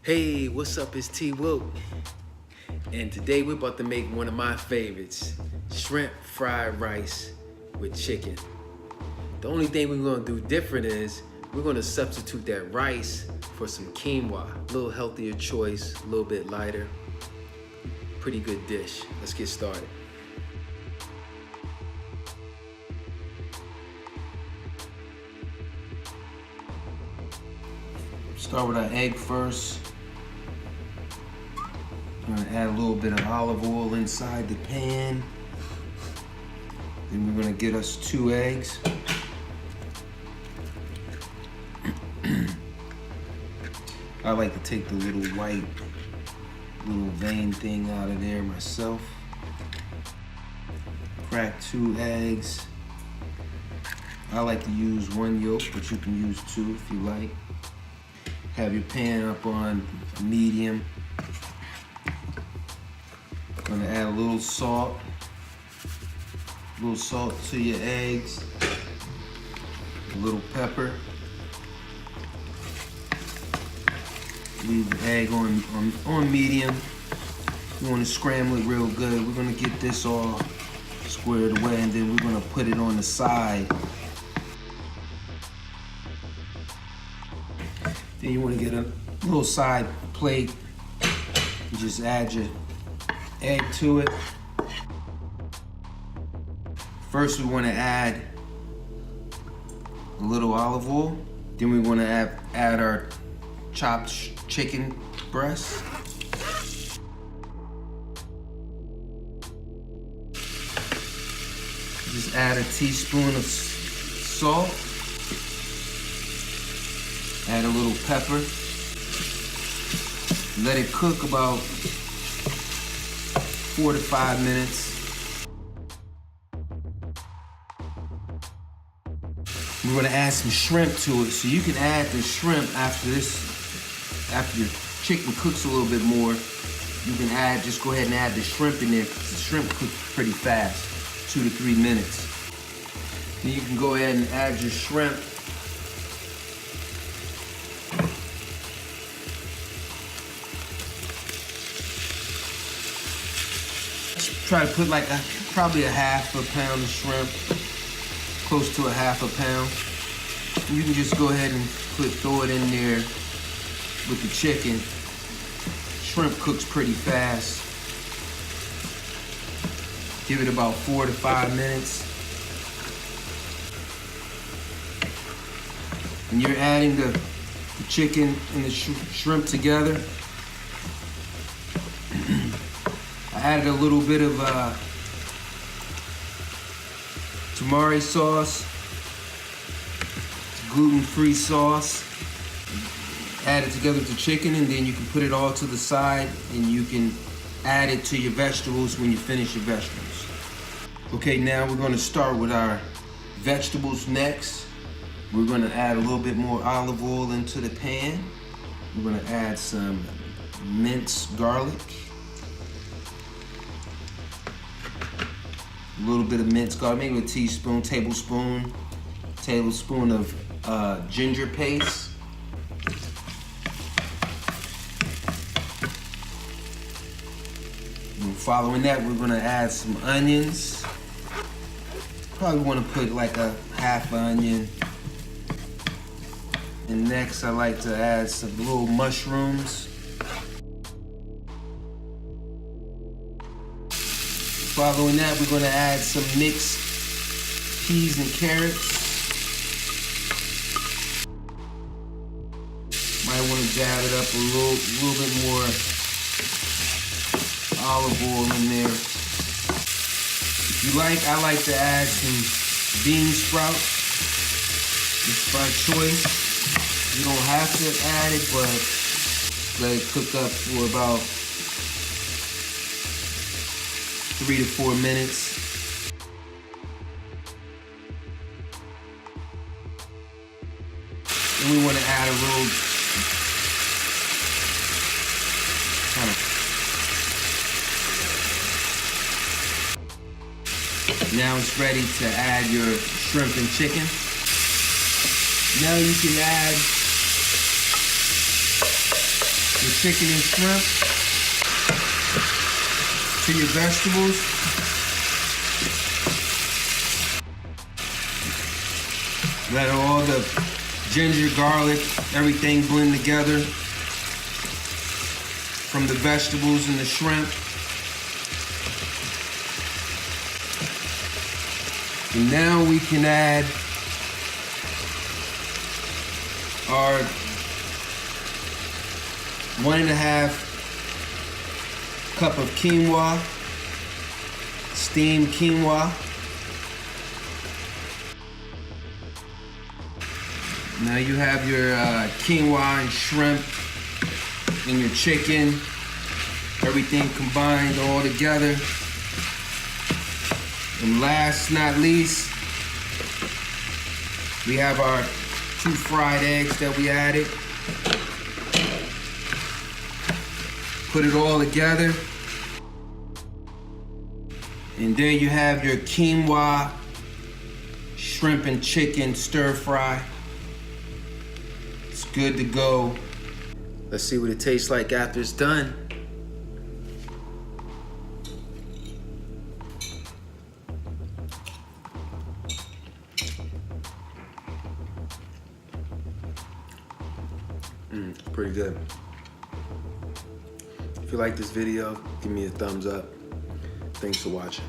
Hey, what's up? It's T-Wilk. And today we're about to make one of my favorites, shrimp fried rice with chicken. The only thing we're gonna do different is we're gonna substitute that rice for some quinoa. A little healthier choice, a little bit lighter. Pretty good dish. Let's get started. Start with our egg first. I'm gonna add a little bit of olive oil inside the pan. Then we're gonna get us 2 eggs. I like to take the little white, little vein thing out of there myself. Crack 2 eggs. I like to use 1 yolk, but you can use 2 if you like. Have your pan up on medium. Gonna add a little salt to your eggs, a little pepper. Leave the egg on medium. You wanna scramble it real good. We're gonna get this all squared away and then we're gonna put it on the side. Then you wanna get a little side plate and just add your egg to it. First we want to add a little olive oil. Then we want to add our chopped chicken breast. Just add a teaspoon of salt. Add a little pepper. Let it cook about 4 to 5 minutes. We're gonna add some shrimp to it. So you can add the shrimp after your chicken cooks a little bit more. You can just go ahead and add the shrimp in there because the shrimp cooks pretty fast, 2 to 3 minutes. Then you can go ahead and add your shrimp. Try to put like probably a half a pound of shrimp, close to a half a pound. You can just go ahead and throw it in there with the chicken. Shrimp cooks pretty fast. Give it about 4 to 5 minutes. And you're adding the chicken and the shrimp together. I added a little bit of tamari sauce, gluten-free sauce. Add it together with the chicken and then you can put it all to the side and you can add it to your vegetables when you finish your vegetables. Okay, now we're gonna start with our vegetables next. We're gonna add a little bit more olive oil into the pan. We're gonna add some minced garlic. A little bit of minced garlic, maybe a tablespoon of ginger paste. And following that, we're gonna add some onions. Probably wanna put like a half onion. And next, I like to add some little mushrooms. Following that, we're gonna add some mixed peas and carrots. Might wanna dab it up a little bit more olive oil in there. If you like, I like to add some bean sprouts. It's by choice. You don't have to add it, but let it cook up for about 3 to 4 minutes. And we want to add a little Now it's ready to add your shrimp and chicken. Now you can add your chicken and shrimp to your vegetables. Let all the ginger, garlic, everything blend together from the vegetables and the shrimp. And now we can add our 1.5 cup of quinoa, steamed quinoa. Now you have your quinoa and shrimp and your chicken, everything combined all together. And last not least, we have our 2 fried eggs that we added. Put it all together. And there you have your quinoa, shrimp and chicken stir fry. It's good to go. Let's see what it tastes like after it's done. Pretty good. If you like this video, give me a thumbs up. Thanks for watching.